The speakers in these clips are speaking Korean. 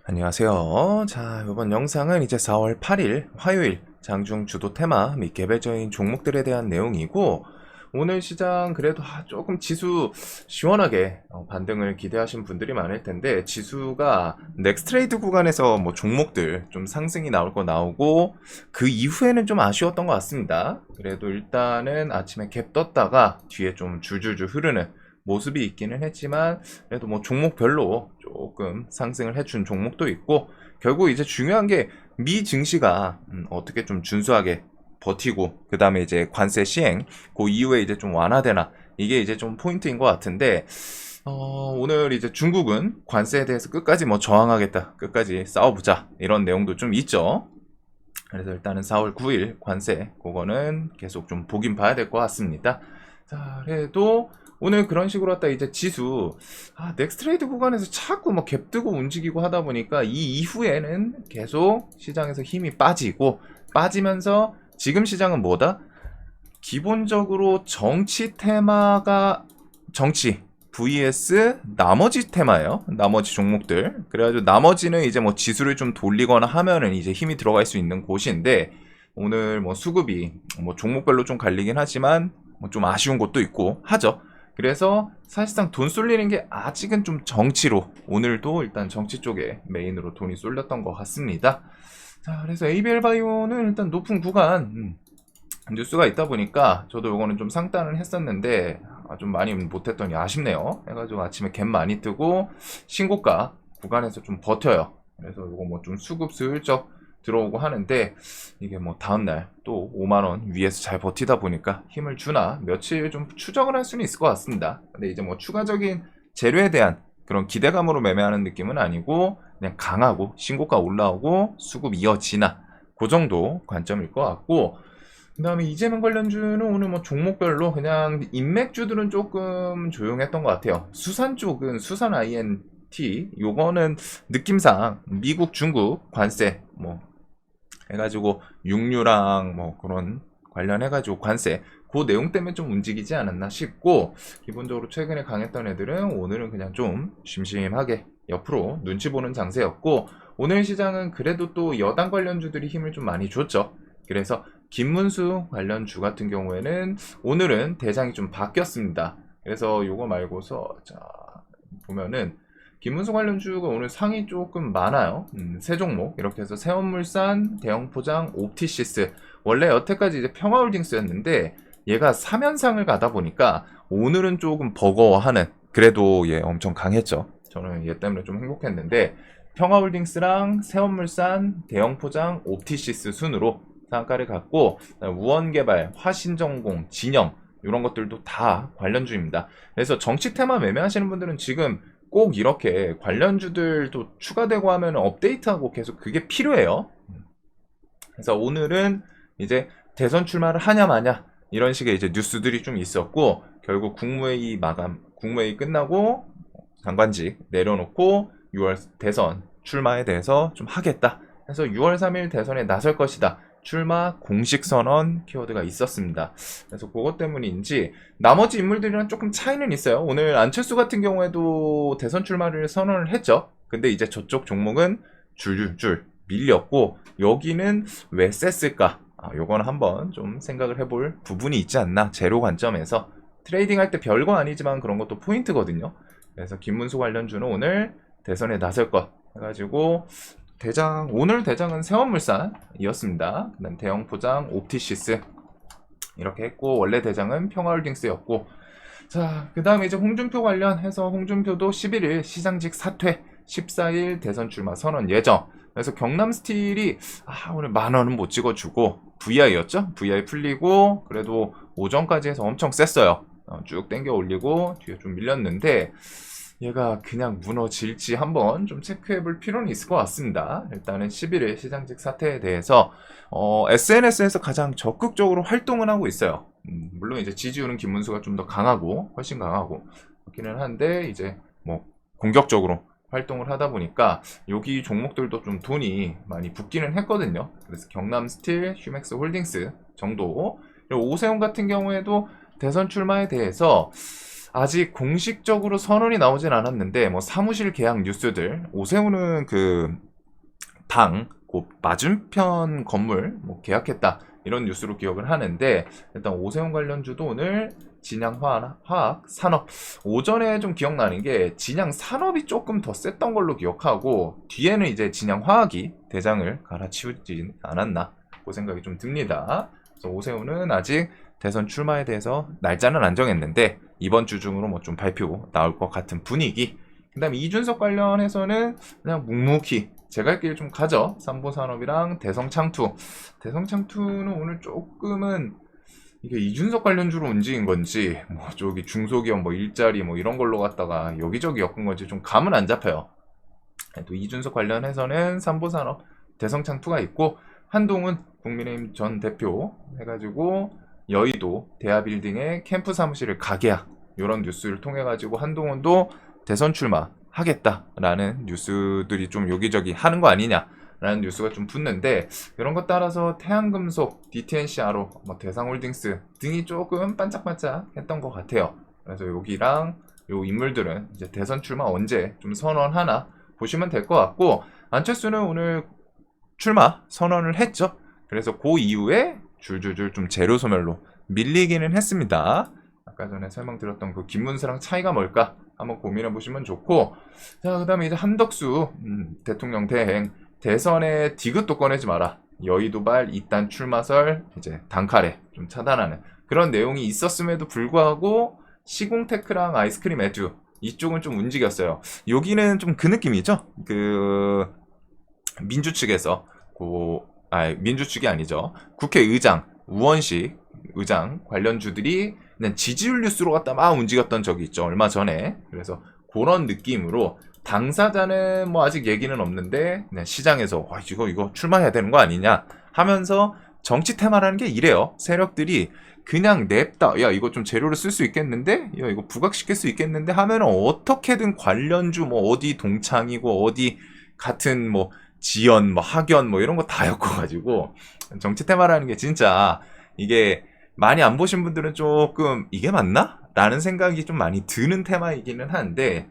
안녕하세요. 자, 이번 영상은 이제 4월 8일 화요일 장중 주도 테마 및 개별적인 종목들에 대한 내용이고, 오늘 시장 그래도 조금 지수 시원하게 반등을 기대하신 분들이 많을 텐데, 지수가 넥스트레이드 구간에서 뭐 종목들 좀 상승이 나올 거 나오고, 그 이후에는 좀 아쉬웠던 것 같습니다. 그래도 일단은 아침에 갭 떴다가 뒤에 좀 줄줄줄 흐르는 모습이 있기는 했지만, 그래도 뭐 종목별로 조금 상승을 해준 종목도 있고, 결국 이제 중요한 게 미 증시가 어떻게 좀 준수하게 버티고, 그 다음에 이제 관세 시행 그 이후에 이제 좀 완화되나, 이게 이제 좀 포인트인 것 같은데, 오늘 이제 중국은 관세에 대해서 끝까지 뭐 저항하겠다, 끝까지 싸워보자, 이런 내용도 좀 있죠. 그래서 일단은 4월 9일 관세, 그거는 계속 좀 보긴 봐야 될 것 같습니다. 자, 그래도 오늘 그런 식으로 왔다 이제 지수, 넥스트레이드 구간에서 자꾸 뭐 갭 뜨고 움직이고 하다 보니까 이 이후에는 계속 시장에서 힘이 빠지면서 지금 시장은 뭐다? 기본적으로 정치 테마가 정치 vs 나머지 테마예요. 나머지 종목들. 그래가지고 나머지는 이제 뭐 지수를 좀 돌리거나 하면은 이제 힘이 들어갈 수 있는 곳인데, 오늘 뭐 수급이 뭐 종목별로 좀 갈리긴 하지만 뭐 좀 아쉬운 곳도 있고 하죠. 그래서 사실상 돈 쏠리는 게 아직은 좀 정치로, 오늘도 일단 정치 쪽에 메인으로 돈이 쏠렸던 것 같습니다. 자, 그래서 ABL 바이오는 일단 높은 구간 뉴스가 있다 보니까 저도 요거는 좀 상단을 했었는데, 좀 많이 못했더니 아쉽네요. 해가지고 아침에 갭 많이 뜨고 신고가 구간에서 좀 버텨요. 그래서 요거 뭐 좀 수급 슬쩍 들어오고 하는데, 이게 뭐 다음날 또 5만원 위에서 잘 버티다 보니까 힘을 주나 며칠 좀 추적을 할 수는 있을 것 같습니다. 근데 이제 뭐 추가적인 재료에 대한 그런 기대감으로 매매하는 느낌은 아니고, 그냥 강하고 신고가 올라오고 수급 이어지나, 그 정도 관점일 것 같고, 그 다음에 이재명 관련주는 오늘 뭐 종목별로 그냥 인맥주들은 조금 조용했던 것 같아요. 수산 쪽은 수산 INT, 요거는 느낌상 미국, 중국 관세 뭐 해가지고 육류랑 뭐 그런 관련해가지고 관세 그 내용 때문에 좀 움직이지 않았나 싶고, 기본적으로 최근에 강했던 애들은 오늘은 그냥 좀 심심하게 옆으로 눈치 보는 장세였고, 오늘 시장은 그래도 또 여당 관련주들이 힘을 좀 많이 줬죠. 그래서 김문수 관련주 같은 경우에는 오늘은 대장이 좀 바뀌었습니다. 그래서 요거 말고서 자 보면은 김문수 관련주가 오늘 상이 조금 많아요. 세 종목 이렇게 해서 세원물산, 대형포장, 옵티시스. 원래 여태까지 이제 평화홀딩스였는데 얘가 3연상을 가다 보니까 오늘은 조금 버거워하는, 그래도 얘 엄청 강했죠. 저는 얘 때문에 좀 행복했는데, 평화홀딩스랑 세원물산, 대형포장, 옵티시스 순으로 상한가를 갖고, 우원개발, 화신전공, 진영 이런 것들도 다 관련주입니다. 그래서 정치 테마 매매하시는 분들은 지금 꼭 이렇게 관련주들도 추가되고 하면 업데이트하고 계속 그게 필요해요. 그래서 오늘은 이제 대선 출마를 하냐 마냐 이런 식의 이제 뉴스들이 좀 있었고, 결국 국무회의 마감, 국무회의 끝나고 장관직 내려놓고 6월 대선 출마에 대해서 좀 하겠다 해서 6월 3일 대선에 나설 것이다, 출마 공식 선언 키워드가 있었습니다. 그래서 그것 때문인지 나머지 인물들이랑 조금 차이는 있어요. 오늘 안철수 같은 경우에도 대선 출마를 선언을 했죠. 근데 이제 저쪽 종목은 줄줄줄 밀렸고, 여기는 왜 셌을까? 요거는 한번 좀 생각을 해볼 부분이 있지 않나. 제로 관점에서 트레이딩 할 때 별거 아니지만 그런 것도 포인트거든요. 그래서 김문수 관련주는 오늘 대선에 나설 것 해가지고, 오늘 대장은 세원물산이었습니다. 그다음 대형포장, 옵티시스 이렇게 했고, 원래 대장은 평화홀딩스였고, 자, 그 다음에 이제 홍준표 관련해서 홍준표도 11일 시장직 사퇴, 14일 대선 출마 선언 예정. 그래서 경남스틸이 오늘 10,000원은 못 찍어주고 VI였죠? VI 풀리고 그래도 오전까지 해서 엄청 셌어요. 쭉 땡겨 올리고 뒤에 좀 밀렸는데, 얘가 그냥 무너질지 한번 좀 체크해 볼 필요는 있을 것 같습니다. 일단은 11일 시장직 사태에 대해서 SNS에서 가장 적극적으로 활동을 하고 있어요. 물론 이제 지지율은 김문수가 좀 더 강하고 훨씬 강하고 그렇기는 한데, 이제 뭐 공격적으로 활동을 하다 보니까 여기 종목들도 좀 돈이 많이 붙기는 했거든요. 그래서 경남스틸, 휴맥스 홀딩스 정도. 그리고 오세훈 같은 경우에도 대선 출마에 대해서 아직 공식적으로 선언이 나오진 않았는데 뭐 사무실 계약 뉴스들 오세훈은 그 당 맞은편 건물 뭐 계약했다 이런 뉴스로 기억을 하는데 일단 오세훈 관련주도 오늘 진양 화학 산업 오전에 좀 기억나는 게 진양 산업이 조금 더 셌던 걸로 기억하고 뒤에는 이제 진양 화학이 대장을 갈아치우지 않았나 그 생각이 좀 듭니다. 그래서 오세훈은 아직 대선 출마에 대해서 날짜는 안 정했는데 이번 주 중으로 뭐 좀 발표 나올 것 같은 분위기. 그다음에 이준석 관련해서는 그냥 묵묵히 제 갈 길 좀 가죠. 삼보산업이랑 대성창투. 대성창투는 오늘 조금은 이게 이준석 관련주로 움직인 건지 뭐 저기 중소기업 뭐 일자리 뭐 이런 걸로 갔다가 여기저기 엮은 건지 좀 감은 안 잡혀요. 또 이준석 관련해서는 삼보산업 대성창투가 있고 한동훈 국민의힘 전 대표 해가지고 여의도 대하빌딩에 캠프 사무실을 가게야 이런 뉴스를 통해 가지고 한동훈도 대선 출마하겠다라는 뉴스들이 좀 여기저기 하는 거 아니냐라는 뉴스가 좀 붙는데 이런 것 따라서 태양금속, DTNCRO, 뭐 대상홀딩스 등이 조금 반짝반짝했던 것 같아요. 그래서 여기랑 요 인물들은 이제 대선 출마 언제 좀 선언하나 보시면 될 것 같고 안철수는 오늘 출마 선언을 했죠. 그래서 그 이후에 줄줄줄 좀 재료 소멸로 밀리기는 했습니다. 아까 전에 설명드렸던 그 김문수랑 차이가 뭘까 한번 고민해 보시면 좋고 자 그다음에 이제 한덕수 대통령 대행 대선에 디귿도 꺼내지 마라 여의도발 이딴 출마설 이제 단칼에 좀 차단하는 그런 내용이 있었음에도 불구하고 시공테크랑 아이스크림 에듀 이쪽은 좀 움직였어요. 여기는 좀 그 느낌이죠. 그 민주 측에서 민주 측이 아니죠. 국회의장 우원식 의장 관련주들이 그냥 지지율 뉴스로 갖다 막 움직였던 적이 있죠. 얼마 전에. 그래서 그런 느낌으로 당사자는 뭐 아직 얘기는 없는데 그냥 시장에서 이거 출마해야 되는 거 아니냐 하면서 정치 테마라는 게 이래요. 세력들이 그냥 냅다 야 이거 좀 재료를 쓸 수 있겠는데 야 이거 부각시킬 수 있겠는데 하면은 어떻게든 관련주 뭐 어디 동창이고 어디 같은 뭐 지연 뭐 학연 뭐 이런 거 다 엮어가지고 정치 테마라는 게 진짜 이게 많이 안 보신 분들은 조금 이게 맞나? 라는 생각이 좀 많이 드는 테마이기는 한데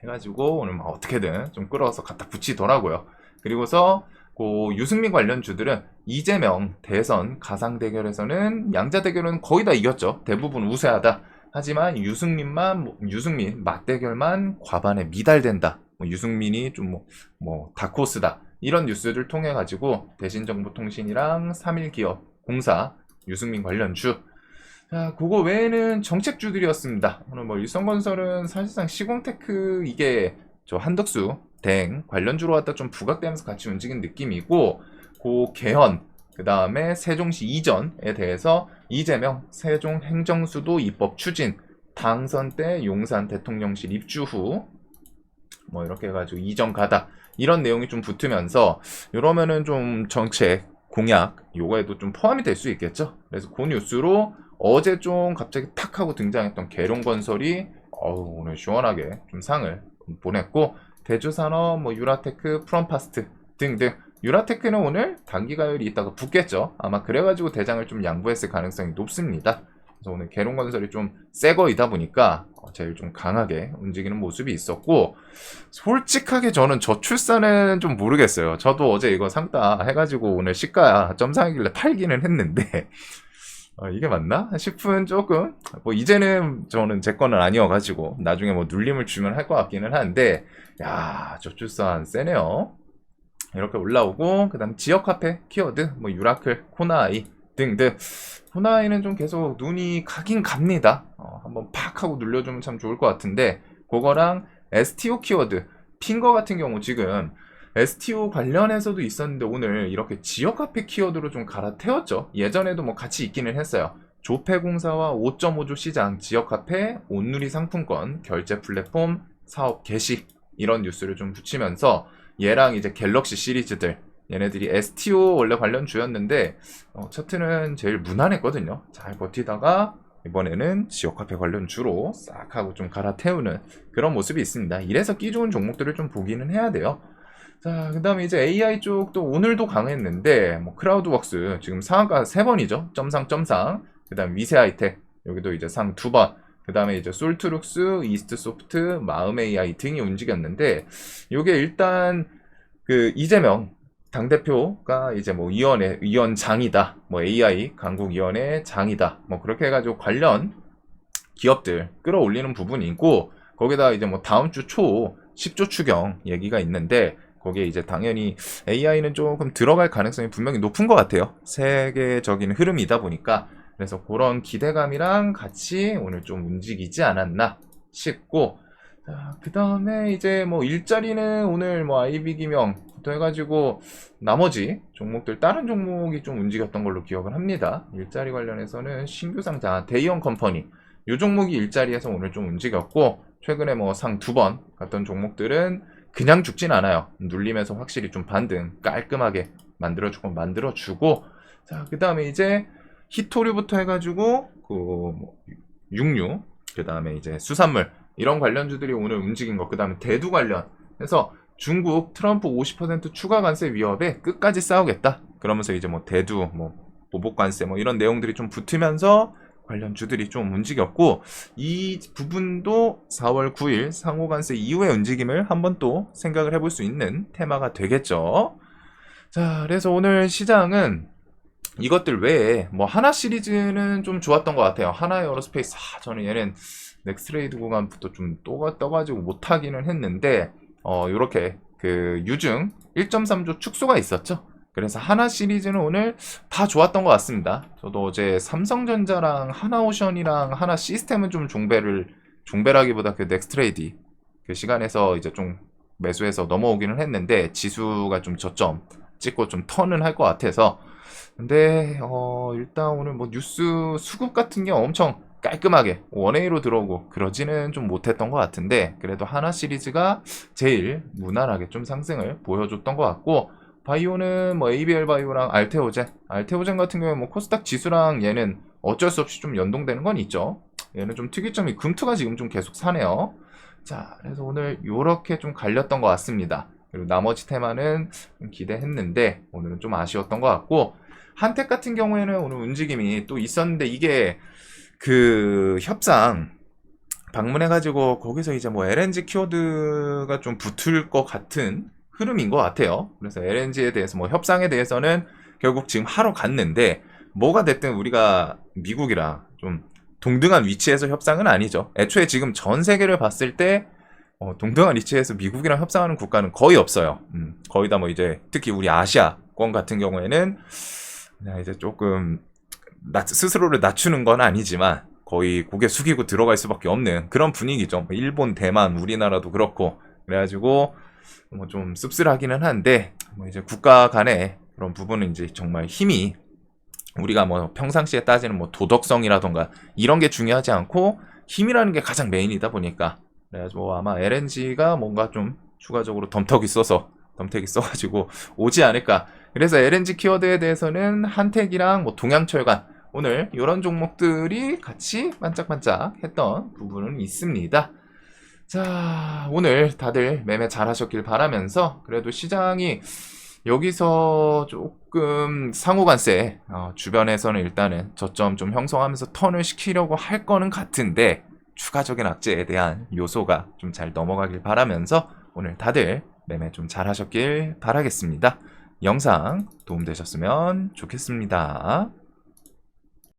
해가지고 오늘 뭐 어떻게든 좀 끌어서 갖다 붙이더라고요. 그리고서 그 유승민 관련주들은 이재명 대선 가상 대결에서는 양자 대결은 거의 다 이겼죠. 대부분 우세하다. 하지만 유승민 맞대결만 과반에 미달된다. 유승민이 좀 다크호스다. 이런 뉴스를 통해 가지고 대신정보통신이랑 3일기업 공사 유승민 관련주 자 그거 외에는 정책주들이었습니다. 오늘 뭐 일성건설은 사실상 시공테크 이게 저 한덕수 대행 관련주로 갖다 좀 부각되면서 같이 움직인 느낌이고 고 개헌 그 다음에 세종시 이전에 대해서 이재명 세종 행정수도 입법 추진 당선 때 용산 대통령실 입주 후 뭐 이렇게 해가지고 이전 가다 이런 내용이 좀 붙으면서 이러면은 좀 정책 공약 요거에도 좀 포함이 될 수 있겠죠. 그래서 그 뉴스로 어제 좀 갑자기 탁 하고 등장했던 계룡건설이 오늘 시원하게 좀 상을 보냈고 대주산업, 뭐 유라테크, 프롬파스트 등등 유라테크는 오늘 단기가열이 있다가 붙겠죠. 아마 그래가지고 대장을 좀 양보했을 가능성이 높습니다. 그래서 오늘 계룡건설이 좀 새 거이다 보니까 제일 좀 강하게 움직이는 모습이 있었고 솔직하게 저는 저출산은 좀 모르겠어요. 저도 어제 이거 상따 해가지고 오늘 시가 점상이길래 팔기는 했는데 이게 맞나 싶은 조금 뭐 이제는 저는 제 거는 아니어가지고 나중에 뭐 눌림을 주면 할 것 같기는 한데 야 저출산 세네요. 이렇게 올라오고 그다음 지역 카페 키워드 뭐 유라클 코나아이 등등 코나아이는 좀 계속 눈이 가긴 갑니다. 한번 팍 하고 눌려주면 참 좋을 것 같은데 그거랑 STO 키워드 핑거 같은 경우 지금 STO 관련해서도 있었는데 오늘 이렇게 지역 카페 키워드로 좀 갈아태웠죠. 예전에도 뭐 같이 있기는 했어요. 조폐공사와 5.5조 시장 지역 카페 온누리 상품권 결제 플랫폼 사업 개시 이런 뉴스를 좀 붙이면서 얘랑 이제 갤럭시 시리즈들 얘네들이 STO 원래 관련 주였는데 차트는 제일 무난했거든요. 잘 버티다가 이번에는 지역 카페 관련 주로 싹 하고 좀 갈아태우는 그런 모습이 있습니다. 이래서 끼 좋은 종목들을 좀 보기는 해야 돼요. 자, 그 다음에 이제 AI 쪽도 오늘도 강했는데 뭐 크라우드웍스 지금 상한가 3번이죠. 점상 그 다음 위세 하이텍 여기도 이제 상 2번 그 다음에 이제 솔트룩스, 이스트소프트, 마음 AI 등이 움직였는데, 요게 일단 그 이재명 당대표가 이제 뭐 위원장이다, 뭐 AI 강국위원회 장이다, 뭐 그렇게 해가지고 관련 기업들 끌어올리는 부분이고, 거기다 이제 뭐 다음 주 초 10조 추경 얘기가 있는데, 거기에 이제 당연히 AI는 조금 들어갈 가능성이 분명히 높은 것 같아요. 세계적인 흐름이다 보니까. 그래서 그런 기대감이랑 같이 오늘 좀 움직이지 않았나 싶고, 그 다음에 이제 뭐 일자리는 오늘 뭐 IB 기명부터 해가지고 나머지 종목들, 다른 종목이 좀 움직였던 걸로 기억을 합니다. 일자리 관련해서는 신규 상장, 대형 컴퍼니, 요 종목이 일자리에서 오늘 좀 움직였고, 최근에 뭐 상 2번 갔던 종목들은 그냥 죽진 않아요. 눌리면서 확실히 좀 반등 깔끔하게 만들어주고, 자, 그 다음에 이제 히토류부터 해가지고 그 육류, 그 다음에 이제 수산물, 이런 관련주들이 오늘 움직인 거, 그 다음에 대두 관련 해서 중국 트럼프 50% 추가 관세 위협에 끝까지 싸우겠다, 그러면서 이제 뭐 대두, 뭐 보복 관세, 뭐 이런 내용들이 좀 붙으면서 관련주들이 좀 움직였고, 이 부분도 4월 9일 상호관세 이후의 움직임을 한번 또 생각을 해볼 수 있는 테마가 되겠죠. 자, 그래서 오늘 시장은 이것들 외에 뭐 하나 시리즈는 좀 좋았던 것 같아요. 하나 에어로스페이스, 저는 얘는 넥스트레이드 구간부터 좀 떠가지고 못하기는 했는데, 요렇게 그 유증 1.3조 축소가 있었죠. 그래서 하나 시리즈는 오늘 다 좋았던 것 같습니다. 저도 어제 삼성전자랑 하나오션이랑 하나 시스템은 좀 종배라기보다 그 넥스트레이디 그 시간에서 이제 좀 매수해서 넘어오기는 했는데, 지수가 좀 저점 찍고 좀 턴은 할 것 같아서. 근데 일단 오늘 뭐 뉴스 수급 같은 게 엄청 깔끔하게 1A로 들어오고 그러지는 좀 못했던 것 같은데, 그래도 하나 시리즈가 제일 무난하게 좀 상승을 보여줬던 것 같고, 바이오는 뭐 ABL 바이오랑 알테오젠 같은 경우에 뭐 코스닥 지수랑 얘는 어쩔 수 없이 좀 연동되는 건 있죠. 얘는 좀 특이점이 금투가 지금 좀 계속 사네요. 자, 그래서 오늘 요렇게 좀 갈렸던 것 같습니다. 그리고 나머지 테마는 좀 기대했는데 오늘은 좀 아쉬웠던 것 같고, 한택 같은 경우에는 오늘 움직임이 또 있었는데, 이게 그 협상 방문해가지고 거기서 이제 뭐 LNG 키워드가 좀 붙을 것 같은 흐름인 것 같아요. 그래서 LNG에 대해서 뭐 협상에 대해서는 결국 지금 하러 갔는데, 뭐가 됐든 우리가 미국이랑 좀 동등한 위치에서 협상은 아니죠. 애초에 지금 전 세계를 봤을 때 동등한 위치에서 미국이랑 협상하는 국가는 거의 없어요. 거의 다 뭐 이제 특히 우리 아시아권 같은 경우에는 그냥 이제 조금 스스로를 낮추는 건 아니지만 거의 고개 숙이고 들어갈 수밖에 없는 그런 분위기죠. 일본, 대만, 우리나라도 그렇고. 그래가지고 뭐 좀 씁쓸하기는 한데, 뭐 이제 국가 간의 그런 부분은 이제 정말 힘이, 우리가 뭐 평상시에 따지는 뭐 도덕성이라던가 이런 게 중요하지 않고 힘이라는 게 가장 메인이다 보니까, 그래가지고 아마 LNG가 뭔가 좀 추가적으로 덤택이 써가지고 오지 않을까. 그래서 LNG 키워드에 대해서는 한택이랑 뭐 동양철강, 오늘 이런 종목들이 같이 반짝반짝 했던 부분은 있습니다. 자, 오늘 다들 매매 잘 하셨길 바라면서, 그래도 시장이 여기서 조금 상호관세 주변에서는 일단은 저점 좀 형성하면서 턴을 시키려고 할 거는 같은데, 추가적인 악재에 대한 요소가 좀 잘 넘어가길 바라면서 오늘 다들 매매 좀 잘 하셨길 바라겠습니다. 영상 도움되셨으면 좋겠습니다.